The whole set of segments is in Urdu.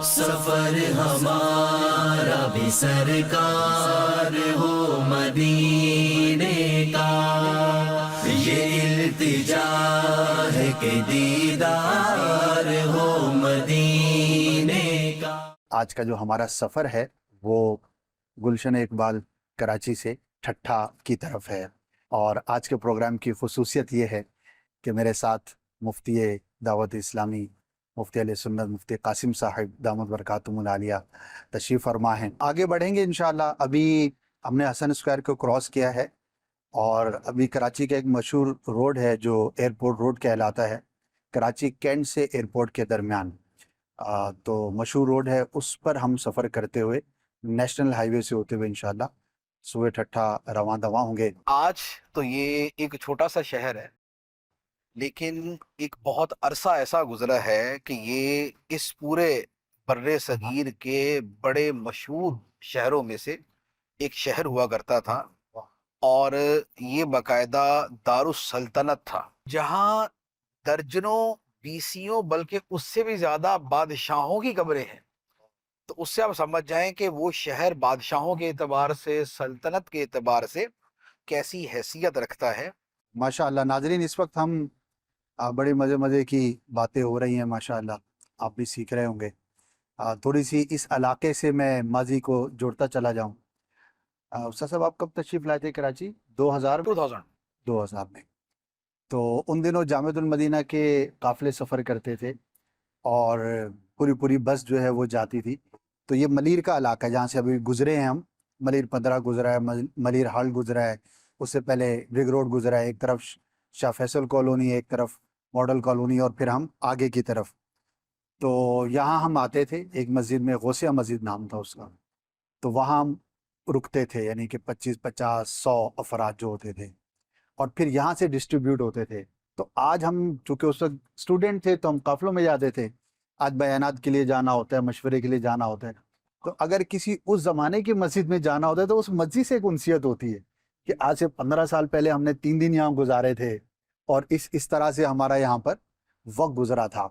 سفر ہمارا بھی سرکار ہو مدینے کا، یہ التجا ہے کہ دیدار ہو مدینے کا۔ آج کا جو ہمارا سفر ہے وہ گلشن اقبال کراچی سے ٹھٹھا کی طرف ہے، اور آج کے پروگرام کی خصوصیت یہ ہے کہ میرے ساتھ مفتی دعوت اسلامی مفتی علیہ سنت مفتی قاسم صاحب دامت برکاتہم العالیہ تشریف فرما ہیں۔ آگے بڑھیں گے انشاءاللہ۔ ابھی ہم نے حسن اسکوائر کو کراس کیا ہے، اور ابھی کراچی کا ایک مشہور روڈ ہے جو ایئرپورٹ روڈ کہلاتا ہے، کراچی کینٹ سے ایئرپورٹ کے درمیان تو مشہور روڈ ہے، اس پر ہم سفر کرتے ہوئے نیشنل ہائی وے سے ہوتے ہوئے انشاءاللہ صبح ٹھٹھا رواں دواں ہوں گے۔ آج تو یہ ایک چھوٹا سا شہر ہے، لیکن ایک بہت عرصہ ایسا گزرا ہے کہ یہ اس پورے بر صغیر کے بڑے مشہور شہروں میں سے ایک شہر ہوا کرتا تھا، اور یہ باقاعدہ دارالسلطنت تھا، جہاں درجنوں بیسیوں بلکہ اس سے بھی زیادہ بادشاہوں کی قبریں ہیں۔ تو اس سے آپ سمجھ جائیں کہ وہ شہر بادشاہوں کے اعتبار سے، سلطنت کے اعتبار سے کیسی حیثیت رکھتا ہے۔ ماشاءاللہ ناظرین، اس وقت ہم بڑے مزے کی باتیں ہو رہی ہیں، ماشاءاللہ آپ بھی سیکھ رہے ہوں گے۔ تھوڑی سی اس علاقے سے میں ماضی کو جوڑتا چلا جاؤں۔ استاد صاحب، آپ کب تشریف لائے تھے کراچی؟ 2000 میں۔ تو ان دنوں جامعۃ المدینہ کے قافلے سفر کرتے تھے، اور پوری بس جو ہے وہ جاتی تھی۔ تو یہ ملیر کا علاقہ ہے جہاں سے ابھی گزرے ہیں ہم۔ ملیر 15 گزرا ہے، ملیر ہال گزرا ہے، اس سے پہلے رگ روڈ گزرا ہے، ایک طرف شاہ فیصل کالونی، ایک طرف ماڈل کالونی، اور پھر ہم آگے کی طرف۔ تو یہاں ہم آتے تھے ایک مسجد میں، غوثیہ مسجد نام تھا اس کا، تو وہاں ہم رکتے تھے، یعنی کہ 25 50 100 افراد جو ہوتے تھے، اور پھر یہاں سے ڈسٹریبیوٹ ہوتے تھے۔ تو آج ہم چونکہ اس وقت اسٹوڈنٹ تھے تو ہم قافلوں میں جاتے تھے، آج بیانات کے لیے جانا ہوتا ہے، مشورے کے لیے جانا ہوتا ہے۔ تو اگر کسی اس زمانے کی مسجد میں جانا ہوتا ہے تو اس مسجد سے ایک انسیت ہوتی ہے کہ آج سے 15 سال پہلے ہم نے 3 دن یہاں گزارے تھے، اور اس طرح سے ہمارا یہاں پر وقت گزرا تھا۔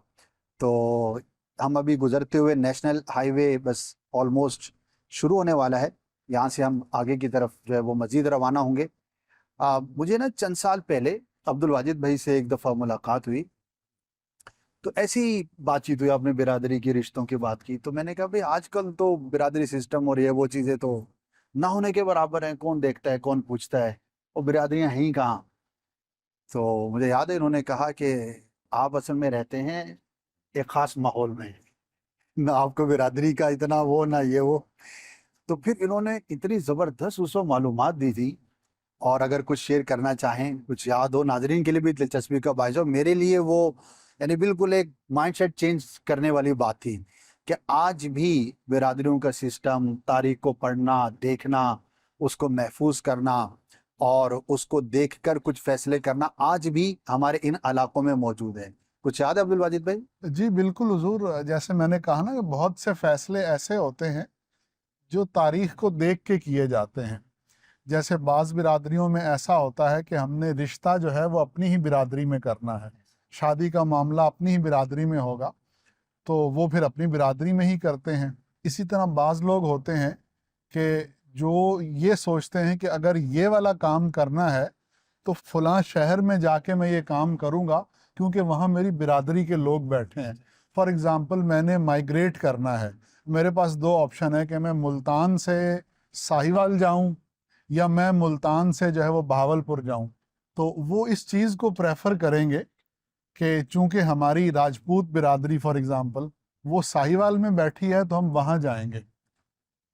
تو ہم ابھی گزرتے ہوئے نیشنل ہائی وے بس آلموسٹ شروع ہونے والا ہے، یہاں سے ہم آگے کی طرف جو ہے وہ مزید روانہ ہوں گے۔ مجھے نا چند سال پہلے عبد الواجد بھائی سے ایک دفعہ ملاقات ہوئی، تو ایسی بات چیت ہوئی، آپ نے برادری کی رشتوں کی بات کی، تو میں نے کہا بھئی آج کل تو برادری سسٹم اور یہ وہ چیزیں تو نہ ہونے کے برابر ہیں، کون دیکھتا ہے کون پوچھتا ہے، وہ برادریاں ہیں ہی کہاں۔ تو مجھے یاد ہے انہوں نے کہا کہ آپ اصل میں رہتے ہیں ایک خاص ماحول میں، نہ آپ کو برادری کا اتنا وہ نہ یہ وہ۔ تو پھر انہوں نے اتنی زبردست اس وقت معلومات دی تھی، اور اگر کچھ شیئر کرنا چاہیں، کچھ یاد ہو، ناظرین کے لیے بھی دلچسپی کا باعث ہو، میرے لیے وہ یعنی بالکل ایک مائنڈ سیٹ چینج کرنے والی بات تھی کہ آج بھی برادریوں کا سسٹم، تاریخ کو پڑھنا، دیکھنا، اس کو محفوظ کرنا، اور اس کو دیکھ کر کچھ فیصلے کرنا آج بھی ہمارے ان علاقوں میں موجود ہے۔ کچھ یاد ہے عبد الواجد بھائی؟ جی بالکل حضور، جیسے میں نے کہا نا کہ بہت سے فیصلے ایسے ہوتے ہیں جو تاریخ کو دیکھ کے کیے جاتے ہیں۔ جیسے بعض برادریوں میں ایسا ہوتا ہے کہ ہم نے رشتہ جو ہے وہ اپنی ہی برادری میں کرنا ہے، شادی کا معاملہ اپنی ہی برادری میں ہوگا، تو وہ پھر اپنی برادری میں ہی کرتے ہیں۔ اسی طرح بعض لوگ ہوتے ہیں کہ جو یہ سوچتے ہیں کہ اگر یہ والا کام کرنا ہے تو فلاں شہر میں جا کے میں یہ کام کروں گا کیونکہ وہاں میری برادری کے لوگ بیٹھے ہیں۔ فار ایگزامپل میں نے مائیگریٹ کرنا ہے، میرے پاس 2 آپشن ہے کہ میں ملتان سے ساہیوال جاؤں یا میں ملتان سے جو ہے وہ بہاولپور جاؤں، تو وہ اس چیز کو پریفر کریں گے کہ چونکہ ہماری راجپوت برادری فار ایگزامپل وہ ساہیوال میں بیٹھی ہے تو ہم وہاں جائیں گے۔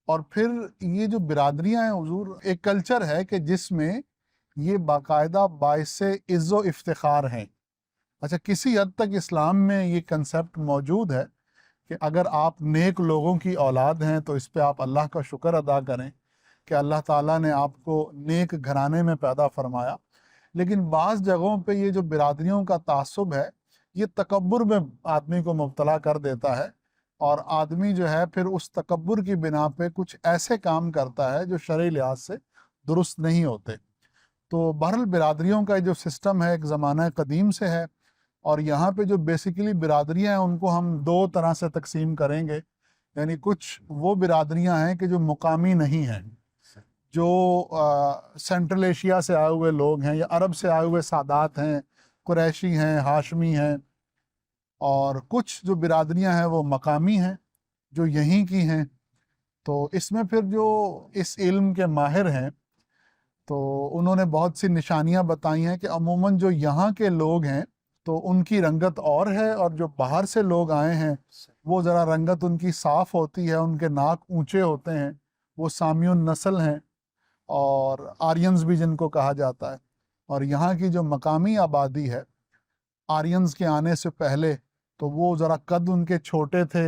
اور پھر یہ جو برادریاں ہیں حضور، ایک کلچر ہے کہ جس میں یہ باقاعدہ باعث عز و افتخار ہیں۔ اچھا، کسی حد تک اسلام میں یہ کنسیپٹ موجود ہے کہ اگر آپ نیک لوگوں کی اولاد ہیں تو اس پہ آپ اللہ کا شکر ادا کریں کہ اللہ تعالیٰ نے آپ کو نیک گھرانے میں پیدا فرمایا۔ لیکن بعض جگہوں پہ یہ جو برادریوں کا تعصب ہے یہ تکبر میں آدمی کو مبتلا کر دیتا ہے، اور آدمی جو ہے پھر اس تکبر کی بنا پہ کچھ ایسے کام کرتا ہے جو شرعی لحاظ سے درست نہیں ہوتے۔ تو بہرحال برادریوں کا جو سسٹم ہے ایک زمانہ قدیم سے ہے، اور یہاں پہ جو بیسیکلی برادریاں ہیں ان کو ہم 2 طرح سے تقسیم کریں گے۔ یعنی کچھ وہ برادریاں ہیں کہ جو مقامی نہیں ہیں، جو سینٹرل ایشیا سے آئے ہوئے لوگ ہیں یا عرب سے آئے ہوئے سادات ہیں، قریشی ہیں، ہاشمی ہیں، اور کچھ جو برادریاں ہیں وہ مقامی ہیں جو یہیں کی ہیں۔ تو اس میں پھر جو اس علم کے ماہر ہیں تو انہوں نے بہت سی نشانیاں بتائی ہیں کہ عموماً جو یہاں کے لوگ ہیں تو ان کی رنگت اور ہے، اور جو باہر سے لوگ آئے ہیں وہ ذرا رنگت ان کی صاف ہوتی ہے، ان کے ناک اونچے ہوتے ہیں، وہ سامیون نسل ہیں، اور آرینز بھی جن کو کہا جاتا ہے۔ اور یہاں کی جو مقامی آبادی ہے آرینز کے آنے سے پہلے، تو وہ ذرا قد ان کے چھوٹے تھے،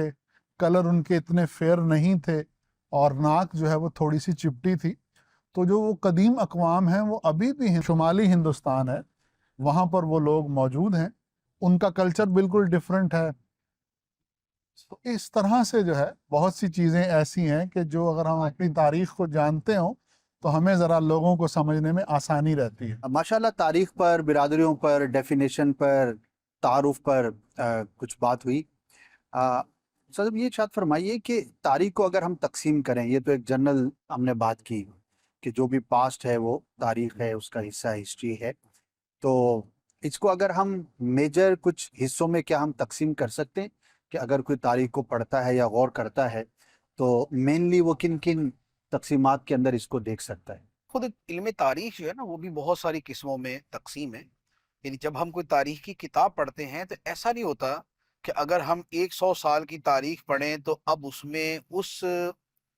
کلر ان کے اتنے فیئر نہیں تھے، اور ناک جو ہے وہ تھوڑی سی چپٹی تھی۔ تو جو وہ قدیم اقوام ہیں وہ ابھی بھی ہیں، شمالی ہندوستان ہے وہاں پر وہ لوگ موجود ہیں، ان کا کلچر بالکل ڈیفرنٹ ہے۔ تو اس طرح سے جو ہے بہت سی چیزیں ایسی ہیں کہ جو اگر ہم اپنی تاریخ کو جانتے ہوں تو ہمیں ذرا لوگوں کو سمجھنے میں آسانی رہتی ہے۔ ماشاءاللہ تاریخ پر، برادریوں پر، ڈیفینیشن پر، تعارف پر کچھ بات ہوئی۔ صاحب یہ ارشاد فرمائیے کہ تاریخ کو اگر ہم تقسیم کریں، یہ تو ایک جنرل ہم نے بات کی کہ جو بھی پاسٹ ہے وہ تاریخ ہے، اس کا حصہ ہسٹری ہے، تو اس کو اگر ہم میجر کچھ حصوں میں کیا ہم تقسیم کر سکتے ہیں کہ اگر کوئی تاریخ کو پڑھتا ہے یا غور کرتا ہے تو مینلی وہ کن کن تقسیمات کے اندر اس کو دیکھ سکتا ہے؟ خود علم تاریخ جو ہے نا وہ بھی بہت ساری قسموں میں تقسیم ہے۔ یعنی جب ہم کوئی تاریخ کی کتاب پڑھتے ہیں تو ایسا نہیں ہوتا کہ اگر ہم 100 سال کی تاریخ پڑھیں تو اب اس میں اس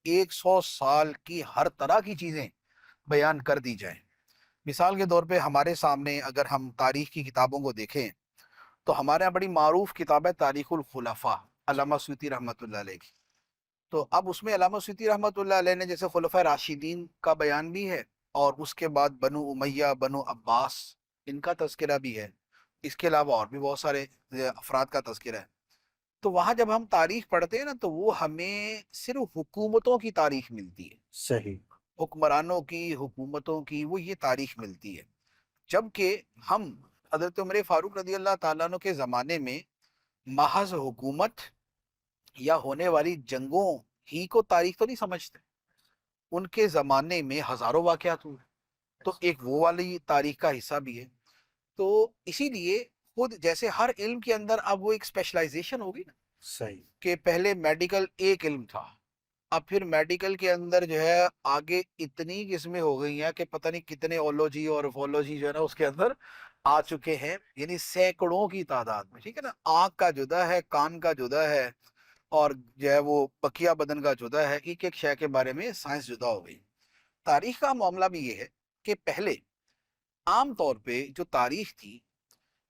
100 سال کی ہر طرح کی چیزیں بیان کر دی جائیں۔ مثال کے طور پہ ہمارے سامنے اگر ہم تاریخ کی کتابوں کو دیکھیں تو ہمارے یہاں بڑی معروف کتاب ہے تاریخ الخلفاء، علامہ سیوطی رحمۃ اللہ علیہ کی۔ تو اب اس میں علامہ سیوطی رحمۃ اللہ علیہ نے جیسے خلفۂ راشدین کا بیان بھی ہے، اور اس کے بعد بنو امیہ، بنو عباس، ان کا تذکرہ بھی ہے۔ اس کے علاوہ اور بھی بہت سارے افراد کا تذکرہ ہے۔ تو وہاں جب ہم تاریخ پڑھتے ہیں نا تو وہ ہمیں صرف حکومتوں کی تاریخ ملتی ہے، صحیح۔ حکمرانوں کی، حکومتوں کی، وہ یہ تاریخ ملتی ہے۔ جبکہ ہم حضرت عمر فاروق رضی اللہ تعالیٰ عنہ کے زمانے میں محض حکومت یا ہونے والی جنگوں ہی کو تاریخ تو نہیں سمجھتے، ان کے زمانے میں ہزاروں واقعات ہوئے، تو ایک وہ والی تاریخ کا حصہ بھی ہے۔ تو اسی لیے خود جیسے ہر علم کے اندر اب وہ ایک اسپیشلائزیشن ہوگی نا، صحیح۔ کہ پہلے میڈیکل ایک علم تھا، اب پھر میڈیکل کے اندر جو ہے آگے اتنی قسمیں ہو گئی ہیں کہ پتہ نہیں کتنے اولوجی اور فولوجی جو ہے نا اس کے اندر آ چکے ہیں، یعنی سینکڑوں کی تعداد میں، ٹھیک ہے نا۔ آنکھ کا جدا ہے، کان کا جدا ہے، اور جو ہے وہ بقیہ بدن کا جدا ہے، ایک ایک شے کے بارے میں سائنس جدا ہو گئی۔ تاریخ کا معاملہ بھی یہ ہے کہ پہلے عام طور پہ جو تاریخ تھی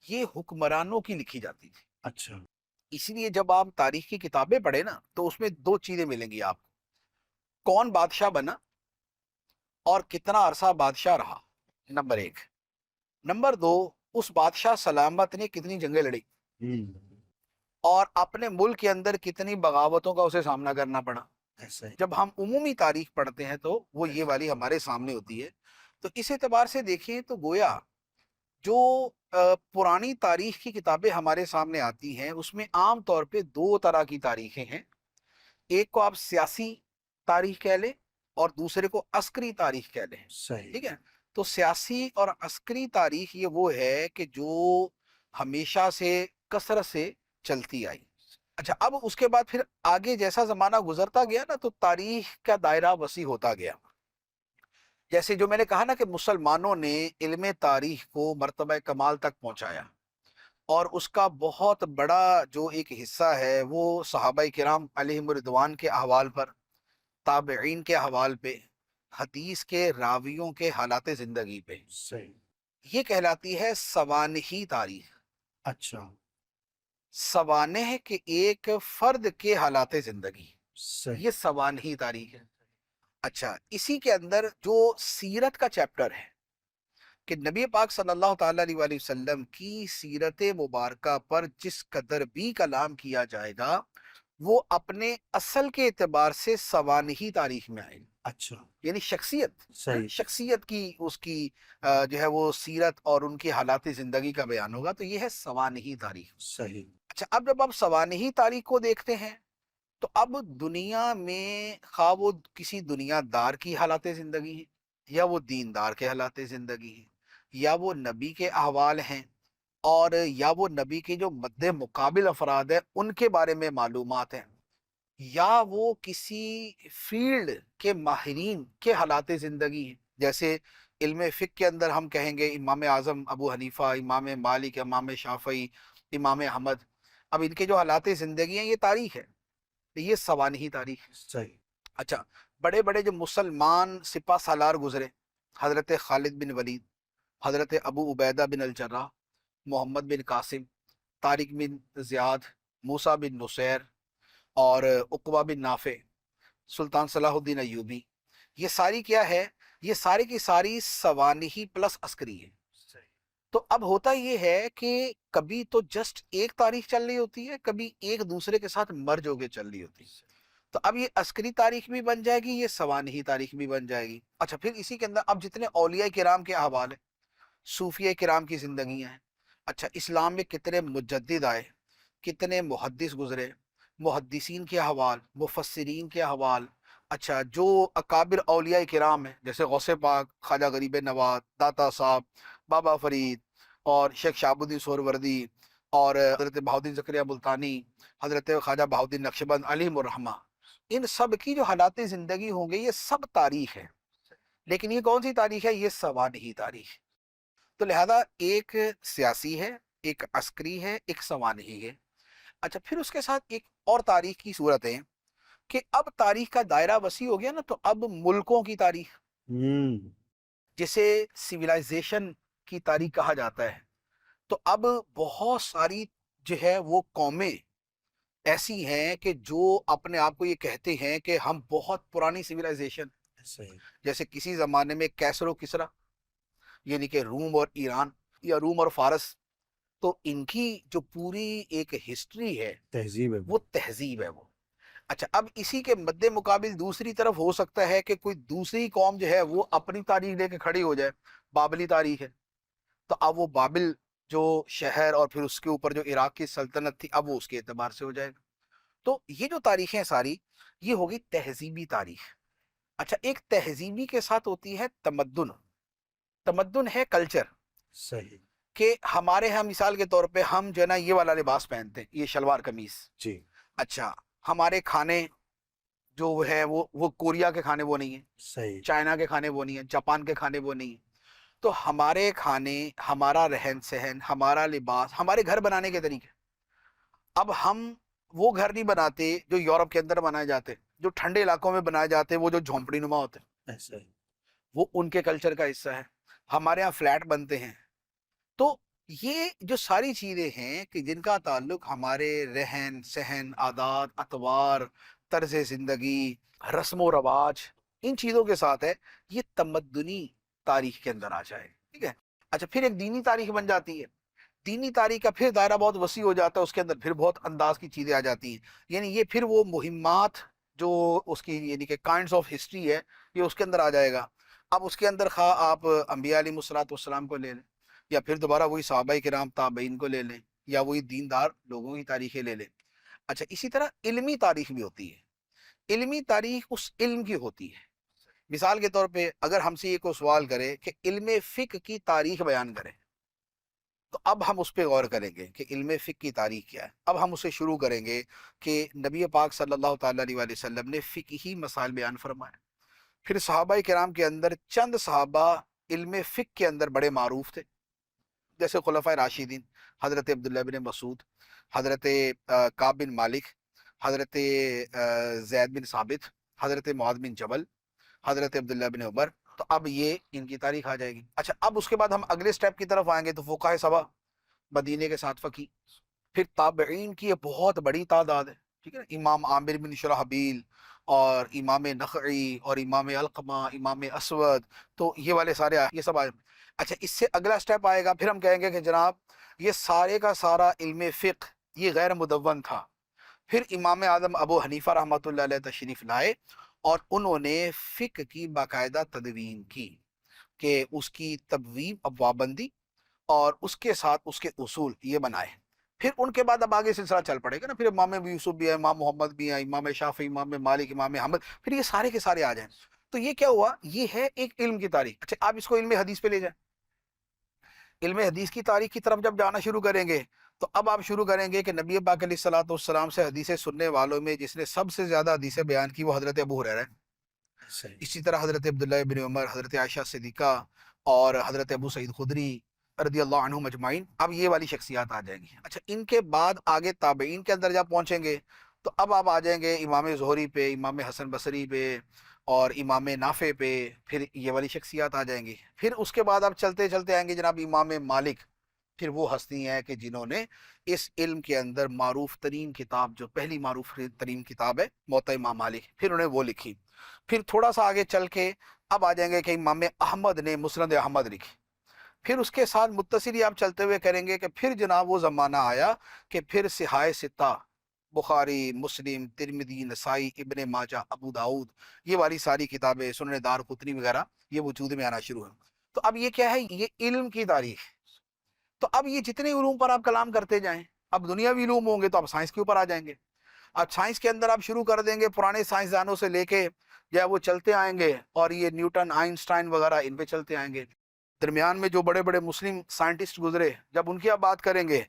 یہ حکمرانوں کی لکھی جاتی تھی۔ اچھا۔ اسی لیے جب آپ تاریخ کی کتابیں پڑھیں نا تو اس میں دو چیزیں ملیں گی آپ کو، کون بادشاہ بنا اور کتنا عرصہ بادشاہ رہا، نمبر ایک۔ نمبر دو، اس بادشاہ سلامت نے کتنی جنگیں لڑی اور اپنے ملک کے اندر کتنی بغاوتوں کا اسے سامنا کرنا پڑا۔ ایسا ہی۔ جب ہم عمومی تاریخ پڑھتے ہیں تو وہ یہ والی ہمارے سامنے ہوتی ہے۔ تو اس اعتبار سے دیکھیں تو گویا جو پرانی تاریخ کی کتابیں ہمارے سامنے آتی ہیں اس میں عام طور پہ دو طرح کی تاریخیں ہیں، ایک کو آپ سیاسی تاریخ کہہ لیں اور دوسرے کو عسکری تاریخ کہہ لیں، صحیح۔ ٹھیک ہے۔ تو سیاسی اور عسکری تاریخ یہ وہ ہے کہ جو ہمیشہ سے کثرت سے چلتی آئی۔ اچھا، اب اس کے بعد پھر آگے جیسا زمانہ گزرتا گیا نا تو تاریخ کا دائرہ وسیع ہوتا گیا۔ جیسے جو میں نے کہا نا کہ مسلمانوں نے علم تاریخ کو مرتبہ کمال تک پہنچایا، اور اس کا بہت بڑا جو ایک حصہ ہے وہ صحابہ کرام علیہم رضوان کے احوال پر، تابعین کے احوال پہ، حدیث کے راویوں کے حالات زندگی پہ، صحیح۔ یہ کہلاتی ہے سوانحی تاریخ۔ اچھا۔ سوانح کے ایک فرد کے حالات زندگی، صحیح۔ یہ سوانحی تاریخ ہے۔ اچھا، اسی کے اندر جو سیرت کا چیپٹر ہے کہ نبی پاک صلی اللہ تعالیٰ علیہ وآلہ وسلم کی سیرت مبارکہ پر جس قدر بھی کلام کیا جائے گا وہ اپنے اصل کے اعتبار سے سوانحی تاریخ میں آئے گا۔ اچھا۔ یعنی شخصیت، صحیح۔ شخصیت کی اس کی جو ہے وہ سیرت اور ان کی حالات زندگی کا بیان ہوگا، تو یہ ہے سوانحی تاریخ۔ صحیح۔ اچھا، اب جب آپ سوانحی تاریخ کو دیکھتے ہیں تو اب دنیا میں خواہ وہ کسی دنیا دار کی حالات زندگی ہیں، یا وہ دیندار کے حالات زندگی ہیں، یا وہ نبی کے احوال ہیں، اور یا وہ نبی کے جو مد مقابل افراد ہیں ان کے بارے میں معلومات ہیں، یا وہ کسی فیلڈ کے ماہرین کے حالات زندگی ہیں، جیسے علم فقہ کے اندر ہم کہیں گے امام اعظم ابو حنیفہ، امام مالک، امام شافعی، امام احمد. اب ان کے جو حالات زندگی ہیں یہ تاریخ ہے، یہ سوانحی تاریخ ہے. صحیح. اچھا، بڑے بڑے جو مسلمان سپہ سالار گزرے، حضرت خالد بن ولید، حضرت ابو عبیدہ بن الجراح، محمد بن قاسم، طارق بن زیاد، موسیٰ بن نصیر، اور عقبہ بن نافع، سلطان صلاح الدین ایوبی، یہ ساری کیا ہے؟ یہ ساری کی ساری سوانحی پلس عسکری ہے. تو اب ہوتا یہ ہے کہ کبھی تو جسٹ ایک تاریخ چل رہی ہوتی ہے، کبھی ایک دوسرے کے ساتھ مرج ہو کے چل رہی ہوتی ہے. تو اب یہ عسکری تاریخ بھی بن جائے گی، یہ سوانحی تاریخ بھی بن جائے گی. اچھا، پھر اسی کے اندر اب جتنے اولیاء کرام کے احوال ہیں، صوفیہ کرام کی زندگیاں ہیں. اچھا، اسلام میں کتنے مجدد آئے، کتنے محدث گزرے، محدثین کے احوال، مفسرین کے احوال. اچھا، جو اکابر اولیاء کرام ہیں جیسے غوث پاک، خواجہ غریب نواز، داتا صاحب، بابا فرید، اور شیخ شہاب الدین سہروردی، اور حضرت بہاؤالدین زکریا ملتانی، حضرت خواجہ بہاؤالدین نقشبند علیہم الرحمہ، ان سب کی جو حالات زندگی ہوں گے یہ سب تاریخ ہے. لیکن یہ کون سی تاریخ ہے؟ یہ سوانحی تاریخ. تو لہذا ایک سیاسی ہے، ایک عسکری ہے، ایک سوانحی ہے. اچھا، پھر اس کے ساتھ ایک اور تاریخ کی صورت ہے کہ اب تاریخ کا دائرہ وسیع ہو گیا نا، تو اب ملکوں کی تاریخ، جسے سویلائزیشن کی تاریخ کہا جاتا ہے. تو اب بہت ساری جو ہے وہ قومیں ایسی ہیں کہ جو اپنے آپ کو یہ کہتے ہیں کہ ہم بہت پرانی سویلائزیشن، جیسے کسی زمانے میں کیسر و کسرا، یعنی کہ روم اور ایران، یا روم اور فارس. تو ان کی جو پوری ایک ہسٹری ہے، تہذیب ہے وہ تہذیب ہے وہ. اچھا، اب اسی کے مد مقابل دوسری طرف ہو سکتا ہے کہ کوئی دوسری قوم جو ہے وہ اپنی تاریخ لے کے کھڑی ہو جائے، بابلی تاریخ ہے. تو اب وہ بابل جو شہر اور پھر اس کے اوپر جو عراق کی سلطنت تھی، اب وہ اس کے اعتبار سے ہو جائے گا. تو یہ جو تاریخیں ساری، یہ ہوگی تہذیبی تاریخ. اچھا، ایک تہذیبی کے ساتھ ہوتی ہے تمدن. تمدن ہے کلچر، صحیح. کہ ہمارے ہاں مثال کے طور پہ ہم جو ہے نا یہ والا لباس پہنتے ہیں، یہ شلوار قمیص. جی. اچھا، ہمارے کھانے جو ہے وہ کوریا کے کھانے وہ نہیں ہیں، صحیح. چائنا کے کھانے وہ نہیں ہیں، جاپان کے کھانے وہ نہیں ہیں. تو ہمارے کھانے، ہمارا رہن سہن، ہمارا لباس، ہمارے گھر بنانے کے طریقے، اب ہم وہ گھر نہیں بناتے جو یورپ کے اندر بنائے جاتے، جو ٹھنڈے علاقوں میں بنائے جاتے، وہ جو جھونپڑی نما ہوتے ہیں، ایسا ہی. وہ ان کے کلچر کا حصہ ہے. ہمارے ہاں فلیٹ بنتے ہیں. تو یہ جو ساری چیزیں ہیں کہ جن کا تعلق ہمارے رہن سہن، عادات، اطوار، طرز زندگی، رسم و رواج، ان چیزوں کے ساتھ ہے، یہ تمدنی تاریخ کے اندر آ جائے. ٹھیک ہے. اچھا، پھر ایک دینی تاریخ بن جاتی ہے. دینی تاریخ کا پھر دائرہ بہت وسیع ہو جاتا ہے، اس کے اندر پھر بہت انداز کی چیزیں آ جاتی ہیں. یعنی یہ پھر وہ مہمات جو اس کی یعنی کہ کائنڈز آف ہسٹری ہے، یہ اس کے اندر آ جائے گا. اب اس کے اندر خواہ آپ انبیاء علیہ الصلوۃ والسلام کو لے لیں، یا پھر دوبارہ وہی صحابہ کرام تابعین کو لے لیں، یا وہی دیندار لوگوں کی تاریخیں لے لیں. اچھا، اسی طرح علمی تاریخ بھی ہوتی ہے. علمی تاریخ اس علم کی ہوتی ہے. مثال کے طور پہ اگر ہم سے یہ کوئی سوال کرے کہ علم فقہ کی تاریخ بیان کریں، تو اب ہم اس پہ غور کریں گے کہ علم فقہ کی تاریخ کیا ہے. اب ہم اسے شروع کریں گے کہ نبی پاک صلی اللہ تعالیٰ علیہ وآلہ وسلم نے فقہی مسائل بیان فرمائے. پھر صحابہ کرام کے اندر چند صحابہ علم فقہ کے اندر بڑے معروف تھے، جیسے خلفائے راشدین، حضرت عبداللہ بن مسعود، حضرت کعب بن مالک، حضرت زید بن ثابت، حضرت معاذ بن جبل، حضرت عبداللہ بن عمر. تو اب یہ ان کی تاریخ آ جائے گی. اچھا، اب اس کے بعد ہم اگلے سٹیپ کی طرف آئیں گے تو فقہائے سبع، مدینے کے 7 فقی. پھر تابعین کی یہ بہت بڑی تعداد ہے. ٹھیک ہے نا، امام عامر بن شرحبیل، اور امام نخعی، اور امام علقمہ، امام اسود، تو یہ والے سارے یہ سب آئے. اچھا، اس سے اگلا سٹیپ آئے گا، پھر ہم کہیں گے کہ جناب یہ سارے کا سارا علم فقہ یہ غیر مدون تھا. پھر امام اعظم ابو حنیفہ رحمۃ اللہ علیہ تشریف لائے، اور انہوں نے فقہ کی باقاعدہ تدوین کی، کہ اس کی تبویب ابواب بندی، اور اس کے ساتھ اس کے اصول یہ بنائے. پھر ان کے بعد اب آگے سلسلہ چل پڑے گا نا، پھر امام یوسف بھی ہے، امام محمد بھی ہیں، امام شافعی، امام مالک، امام احمد، پھر یہ سارے کے سارے آ جائیں. تو یہ کیا ہوا، یہ ہے ایک علم کی تاریخ. اچھا آپ اس کو علم حدیث پہ لے جائیں. علم حدیث کی تاریخ کی طرف جب جانا شروع کریں گے تو اب آپ شروع کریں گے کہ نبی پاک علیہ الصلوۃ والسلام سے حدیثیں سننے والوں میں جس نے سب سے زیادہ حدیثیں بیان کی وہ حضرت ابو ہریرہ ہے. صحیح. اسی طرح حضرت عبداللہ ابن عمر، حضرت عائشہ صدیقہ اور حضرت ابو سعید خدری رضی اللہ عنہم اجمعین. اب یہ والی شخصیات آ جائیں گی. اچھا ان کے بعد آگے تابعین کے اندر جب پہنچیں گے تو اب آپ آ جائیں گے امام زہری پہ، امام حسن بصری پہ اور امام نافع پہ، پھر یہ والی شخصیات آ جائیں گی. پھر اس کے بعد آپ چلتے چلتے آئیں گے جناب امام مالک. پھر وہ ہستی ہیں کہ جنہوں نے اس علم کے اندر معروف ترین کتاب، جو پہلی معروف ترین کتاب ہے موطا امام مالک، پھر انہیں وہ لکھی. پھر تھوڑا سا آگے چل کے اب آ جائیں گے کہ امام احمد نے مسند احمد لکھی. پھر اس کے ساتھ متصل ہی آپ چلتے ہوئے کریں گے کہ پھر جناب وہ زمانہ آیا کہ پھر صحاح ستہ، بخاری، مسلم، ترمذی، نسائی، ابن ماجہ، ابو داؤد، یہ والی ساری کتابیں، سنن دارقطنی وغیرہ یہ وجود میں آنا شروع ہیں. تو اب یہ کیا ہے، یہ علم کی تاریخ. تو اب یہ جتنے علوم پر آپ کلام کرتے جائیں، اب دنیاوی علوم ہوں گے تو اب سائنس کے اوپر آ جائیں گے. اب سائنس کے اندر آپ شروع کر دیں گے پرانے سائنسدانوں سے لے کے یا وہ چلتے آئیں گے اور یہ نیوٹن، آئنسٹائن وغیرہ ان پہ چلتے آئیں گے. درمیان میں جو بڑے بڑے مسلم سائنٹسٹ گزرے جب ان کی آپ بات کریں گے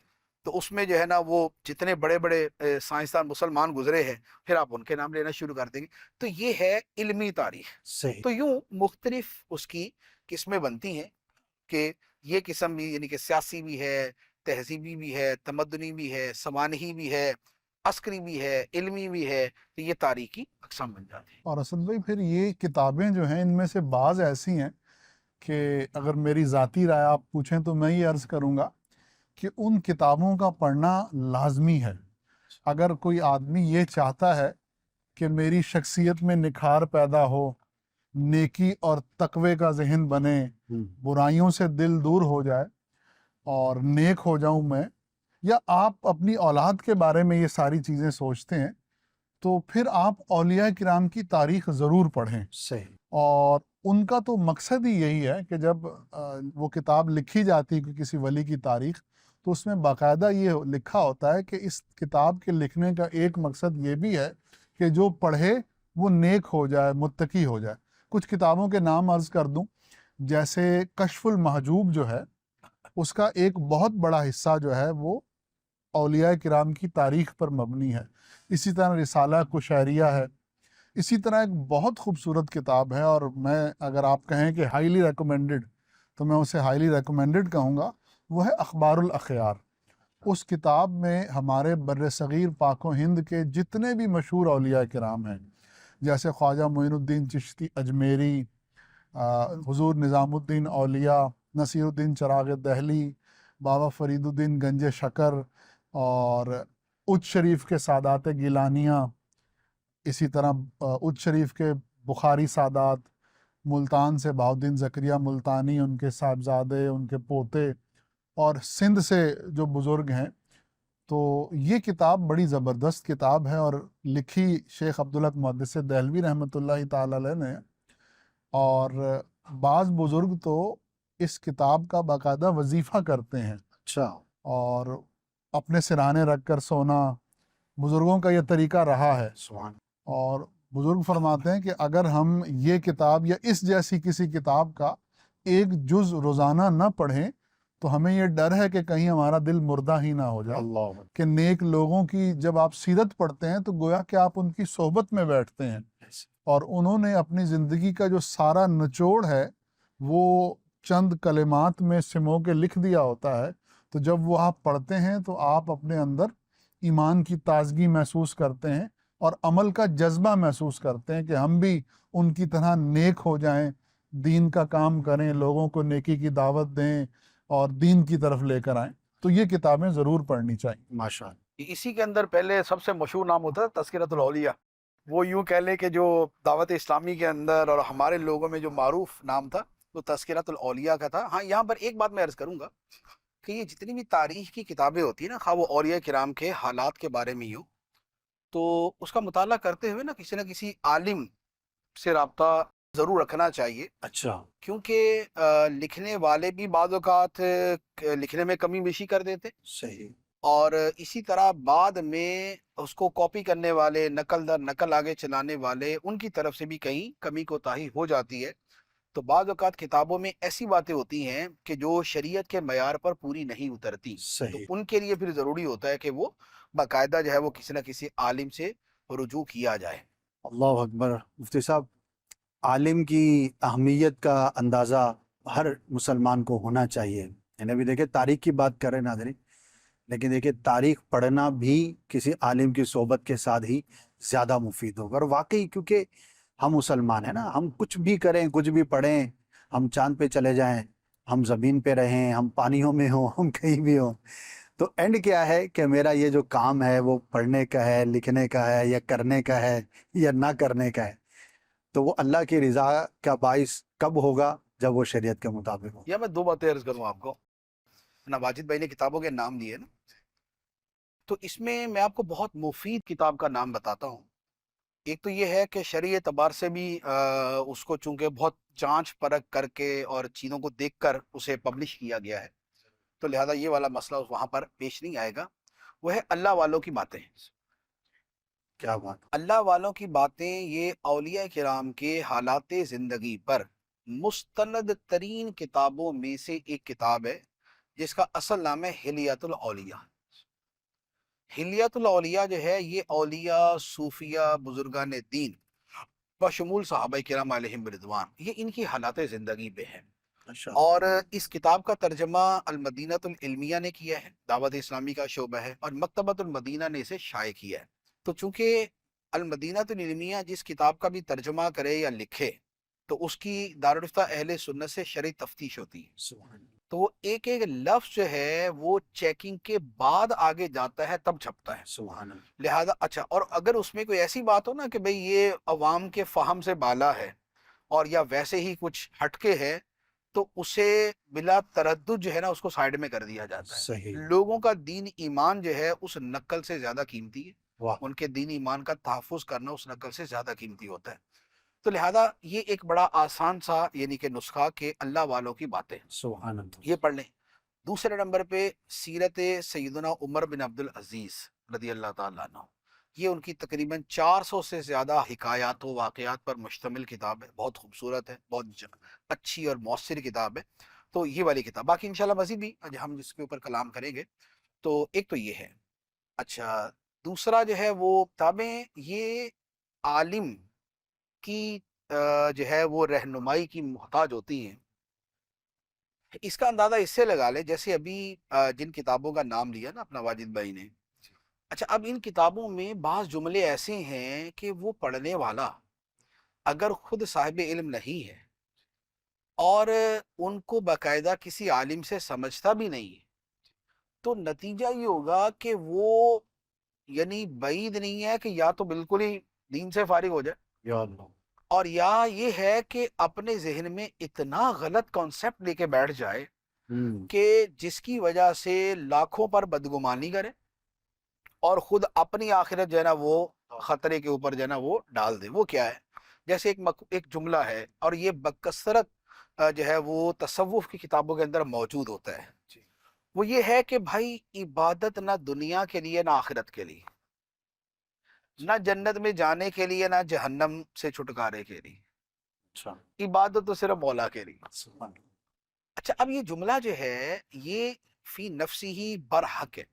تو اس میں جو ہے نا وہ جتنے بڑے بڑے سائنسدان مسلمان گزرے ہیں پھر آپ ان کے نام لینا شروع کر دیں گے. تو یہ ہے علمی تاریخ. صحیح. تو یوں مختلف اس کی قسمیں بنتی ہیں کہ یہ قسم بھی یعنی کہ سیاسی بھی ہے، تہذیبی بھی ہے، تمدنی بھی ہے، سمانحی بھی ہے، عسکری بھی ہے، علمی بھی ہے. تو یہ تاریخی اقسام بن جاتی ہیں. اور اسد بھائی پھر یہ کتابیں جو ہیں ان میں سے بعض ایسی ہیں کہ اگر میری ذاتی رائے آپ پوچھیں تو میں یہ عرض کروں گا کہ ان کتابوں کا پڑھنا لازمی ہے. اگر کوئی آدمی یہ چاہتا ہے کہ میری شخصیت میں نکھار پیدا ہو، نیکی اور تقوی کا ذہن بنے، برائیوں سے دل دور ہو جائے اور نیک ہو جاؤں میں، یا آپ اپنی اولاد کے بارے میں یہ ساری چیزیں سوچتے ہیں تو پھر آپ اولیاء کرام کی تاریخ ضرور پڑھیں. صحیح. اور ان کا تو مقصد ہی یہی ہے کہ جب وہ کتاب لکھی جاتی ہے کسی ولی کی تاریخ تو اس میں باقاعدہ یہ لکھا ہوتا ہے کہ اس کتاب کے لکھنے کا ایک مقصد یہ بھی ہے کہ جو پڑھے وہ نیک ہو جائے، متقی ہو جائے. کچھ کتابوں کے نام عرض کر دوں، جیسے کشف المحجوب جو ہے اس کا ایک بہت بڑا حصہ جو ہے وہ اولیاء کرام کی تاریخ پر مبنی ہے. اسی طرح رسالہ کشیریہ ہے. اسی طرح ایک بہت خوبصورت کتاب ہے اور میں اگر آپ کہیں کہ ہائیلی ریکمینڈڈ تو میں اسے ہائیلی ریکمینڈڈ کہوں گا، وہ ہے اخبار الاخیار. اس کتاب میں ہمارے بر صغیر پاک و ہند کے جتنے بھی مشہور اولیاء کرام ہیں، جیسے خواجہ معین الدین چشتی اجمیری، حضور نظام الدین اولیاء، نصیر الدین چراغ دہلی، بابا فرید الدین گنج شکر اور اچ شریف کے سادات گیلانیہ، اسی طرح اچ شریف کے بخاری سادات، ملتان سے بہاؤالدین زکریا ملتانی، ان کے صاحبزادے، ان کے پوتے، اور سندھ سے جو بزرگ ہیں. تو یہ کتاب بڑی زبردست کتاب ہے اور لکھی شیخ عبدالحق محدث دہلوی رحمۃ اللہ تعالی علیہ نے. اور بعض بزرگ تو اس کتاب کا باقاعدہ وظیفہ کرتے ہیں. اچھا. اور اپنے سرانے رکھ کر سونا بزرگوں کا یہ طریقہ رہا ہے. سبحان. اور بزرگ فرماتے ہیں کہ اگر ہم یہ کتاب یا اس جیسی کسی کتاب کا ایک جز روزانہ نہ پڑھیں تو ہمیں یہ ڈر ہے کہ کہیں ہمارا دل مردہ ہی نہ ہو جائے. اللہ. کہ نیک لوگوں کی جب آپ سیرت پڑھتے ہیں تو گویا کہ آپ ان کی صحبت میں بیٹھتے ہیں اور انہوں نے اپنی زندگی کا جو سارا نچوڑ ہے وہ چند کلمات میں سمو کے لکھ دیا ہوتا ہے. تو جب وہ آپ پڑھتے ہیں تو آپ اپنے اندر ایمان کی تازگی محسوس کرتے ہیں اور عمل کا جذبہ محسوس کرتے ہیں کہ ہم بھی ان کی طرح نیک ہو جائیں، دین کا کام کریں، لوگوں کو نیکی کی دعوت دیں اور دین کی طرف لے کر آئیں. تو یہ کتابیں ضرور پڑھنی چاہیے. ماشاء اللہ. اسی کے اندر پہلے سب سے مشہور نام ہوتا ہے تذکرۃ الاولیاء. وہ یوں کہہ لے کہ جو دعوت اسلامی کے اندر اور ہمارے لوگوں میں جو معروف نام تھا وہ تذکرۃ الاولیاء کا تھا. ہاں یہاں پر ایک بات میں عرض کروں گا کہ یہ جتنی بھی تاریخ کی کتابیں ہوتی ہیں نا، خواہ وہ اولیاء کرام کے حالات کے بارے میں ہی ہو، تو اس کا مطالعہ کرتے ہوئے نا کسی عالم سے رابطہ ضرور رکھنا چاہیے. اچھا. کیونکہ لکھنے والے بھی بعض اوقات لکھنے میں کمی بیشی کر دیتے صحیح. اور اسی طرح بعد میں اس کو کاپی کرنے والے، نقل در نقل آگے چلانے والے، ان کی طرف سے بھی کہیں کمی کوتاہی ہو جاتی ہے۔ تو بعض اوقات کتابوں میں ایسی باتیں ہوتی ہیں کہ جو شریعت کے معیار پر پوری نہیں اترتی، تو صحیح، ان کے لیے پھر ضروری ہوتا ہے کہ وہ باقاعدہ جو ہے وہ کسی نہ کسی عالم سے رجوع کیا جائے۔ اللہ اکبر۔ مفتی صاحب، عالم کی اہمیت کا اندازہ ہر مسلمان کو ہونا چاہیے۔ یعنی ابھی دیکھیں تاریخ کی بات کر رہے ہیں ناظرین، لیکن دیکھیں تاریخ پڑھنا بھی کسی عالم کی صحبت کے ساتھ ہی زیادہ مفید ہوگا۔ اور واقعی کیونکہ ہم مسلمان ہیں نا، ہم کچھ بھی کریں، کچھ بھی پڑھیں، ہم چاند پہ چلے جائیں، ہم زمین پہ رہیں، ہم پانیوں میں ہوں، ہم کہیں بھی ہوں، تو اینڈ کیا ہے کہ میرا یہ جو کام ہے وہ پڑھنے کا ہے، لکھنے کا ہے، یا کرنے کا ہے، یا نہ کرنے کا ہے، تو وہ اللہ کی رضا کا باعث کب ہوگا؟ جب وہ شریعت کے مطابق ہو۔ یا میں 2 باتیں عرض کروں آپ کو۔ نا واجد بھائی نے کتابوں کے نام دیے نا، تو اس میں آپ کو بہت مفید کتاب کا نام بتاتا ہوں۔ ایک تو یہ ہے کہ شرعی اعتبار سے بھی اس کو چونکہ بہت جانچ پرکھ کر کے اور چیزوں کو دیکھ کر اسے پبلش کیا گیا ہے، تو لہذا یہ والا مسئلہ وہاں پر پیش نہیں آئے گا۔ وہ ہے اللہ والوں کی باتیں۔ کیا بات! اللہ والوں کی باتیں یہ اولیاء کرام کے حالات زندگی پر مستند ترین کتابوں میں سے ایک کتاب ہے، جس کا اصل نام ہے حلیۃ الاولیاء۔ حلیۃ الاولیاء جو ہے یہ اولیاء، صوفیاء، بزرگان دین بشمول صحابہ کرام علیہم رضوان، یہ ان کی حالات زندگی پہ ہے۔ اور اس کتاب کا ترجمہ المدینۃ العلمیہ نے کیا ہے، دعوت اسلامی کا شعبہ ہے، اور مکتبۃ المدینہ نے اسے شائع کیا ہے۔ تو چونکہ المدینۃ العلمیہ جس کتاب کا بھی ترجمہ کرے یا لکھے تو اس کی دارالفتہ اہل سنت سے شرعی تفتیش ہوتی ہے، سبحان اللہ۔ تو وہ ایک ایک لفظ جو ہے وہ چیکنگ کے بعد آگے جاتا ہے، تب چھپتا ہے۔ سبحان اللہ۔ لہذا اچھا، اور اگر اس میں کوئی ایسی بات ہو نا کہ بھئی یہ عوام کے فہم سے بالا ہے اور یا ویسے ہی کچھ ہٹکے ہے، تو اسے بلا تردد جو ہے نا اس کو سائیڈ میں کر دیا جاتا ہے۔ صحیح۔ لوگوں کا دین ایمان جو ہے اس نقل سے زیادہ قیمتی ہے، واہ! ان کے دین ایمان کا تحفظ کرنا اس نقل سے زیادہ قیمتی ہوتا ہے۔ تو لہذا یہ ایک بڑا آسان سا یعنی کہ نسخہ کہ اللہ والوں کی باتیں، سبحان اللہ۔ یہ پڑھ لیں۔ دوسرے نمبر پہ سیرت سیدنا عمر بن عبد العزیز رضی اللہ تعالیٰ عنہ، یہ ان کی تقریباً 400 سے زیادہ حکایات و واقعات پر مشتمل کتاب ہے، بہت خوبصورت ہے، بہت اچھی اور مؤثر کتاب ہے۔ تو یہ والی کتاب، باقی انشاءاللہ مزید بھی ہم جس کے اوپر کلام کریں گے۔ تو ایک تو یہ ہے۔ اچھا، دوسرا جو ہے وہ کتابیں یہ عالم کی جو ہے وہ رہنمائی کی محتاج ہوتی ہیں۔ اس کا اندازہ اس سے لگا لیں جیسے ابھی جن کتابوں کا نام لیا نا اپنا واجد بھائی نے، اچھا اب ان کتابوں میں بعض جملے ایسے ہیں کہ وہ پڑھنے والا اگر خود صاحب علم نہیں ہے اور ان کو باقاعدہ کسی عالم سے سمجھتا بھی نہیں ہے، تو نتیجہ یہ ہوگا کہ وہ یعنی بعید نہیں ہے کہ یا تو بالکل ہی دین سے فارغ ہو جائے، یا اللہ۔ اور یا یہ ہے کہ اپنے ذہن میں اتنا غلط کانسیپٹ لے کے بیٹھ جائے کہ جس کی وجہ سے لاکھوں پر بدگمانی کرے اور خود اپنی آخرت جو ہے نا وہ خطرے کے اوپر جو ہے نا وہ ڈال دے۔ وہ کیا ہے؟ جیسے ایک جملہ ہے اور یہ بکثرت جو ہے وہ تصوف کی کتابوں کے اندر موجود ہوتا ہے، وہ یہ ہے کہ بھائی عبادت نہ دنیا کے لیے نہ آخرت کے لیے، نہ جنت میں جانے کے لیے نہ جہنم سے چھٹکارے کے لیے، اچھا، عبادت تو صرف مولا کے لیے۔ سبحان اللہ۔ اچھا اب یہ جملہ جو ہے یہ فی نفسی ہی برحق ہے،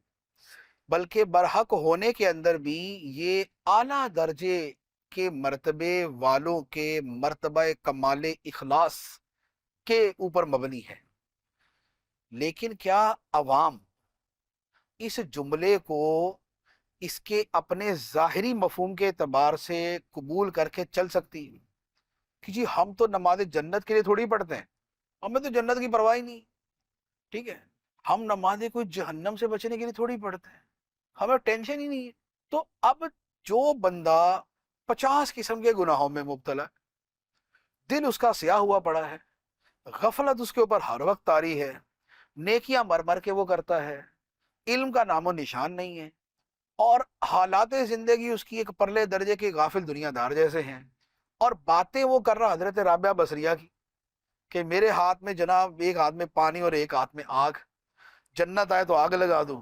بلکہ برحق ہونے کے اندر بھی یہ اعلیٰ درجے کے مرتبے والوں کے مرتبہ کمال اخلاص کے اوپر مبنی ہے، لیکن کیا عوام اس جملے کو اس کے اپنے ظاہری مفہوم کے اعتبار سے قبول کر کے چل سکتی ہے کہ جی ہم تو نماز جنت کے لیے تھوڑی پڑھتے ہیں، ہمیں تو جنت کی پرواہ ہی نہیں، ٹھیک ہے، ہم نمازیں کوئی جہنم سے بچنے کے لیے تھوڑی پڑھتے ہیں، ہمیں ٹینشن ہی نہیں ہے۔ تو اب جو بندہ 50 قسم کے گناہوں میں مبتلا ہے، دل اس کا سیاہ ہوا پڑا ہے، غفلت اس کے اوپر ہر وقت طاری ہے، نیکیاں مر مر کے وہ کرتا ہے، علم کا نام و نشان نہیں ہے، اور حالات زندگی اس کی ایک پرلے درجے کے غافل دنیا دار جیسے ہیں، اور باتیں وہ کر رہا حضرت رابعہ بصریہ کی کہ میرے ہاتھ میں جناب ایک ہاتھ میں پانی اور ایک ہاتھ میں آگ، جنت آئے تو آگ لگا دوں،